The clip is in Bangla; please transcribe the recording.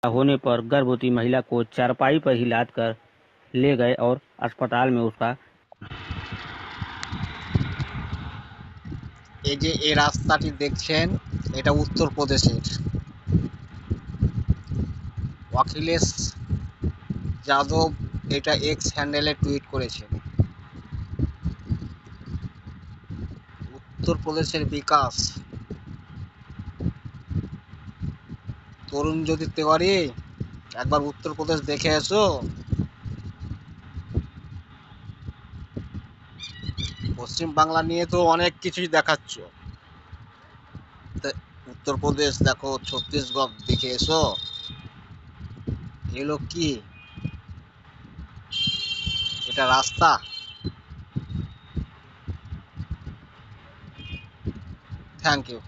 होने पर गर्भवती महिला को चारपाई पर ही लाद कर ले गए और अस्पताल में उसका এই যে এই রাস্তাটি দেখছেন, এটা উত্তরপ্রদেশের। অখিলেশ যাদব এটা এক্স হ্যান্ডেলে টুইট করেছেন। উত্তরপ্রদেশের বিকাশ, তরুণ জ্যোতি তেওয়ারি, একবার উত্তরপ্রদেশ দেখে এসো। পশ্চিম বাংলা নিয়ে তো অনেক কিছুই দেখাচ্ছ, উত্তরপ্রদেশ দেখো, ছত্তিশগড় দেখে এসো। এগুলো কি? এটা রাস্তা? Thank you.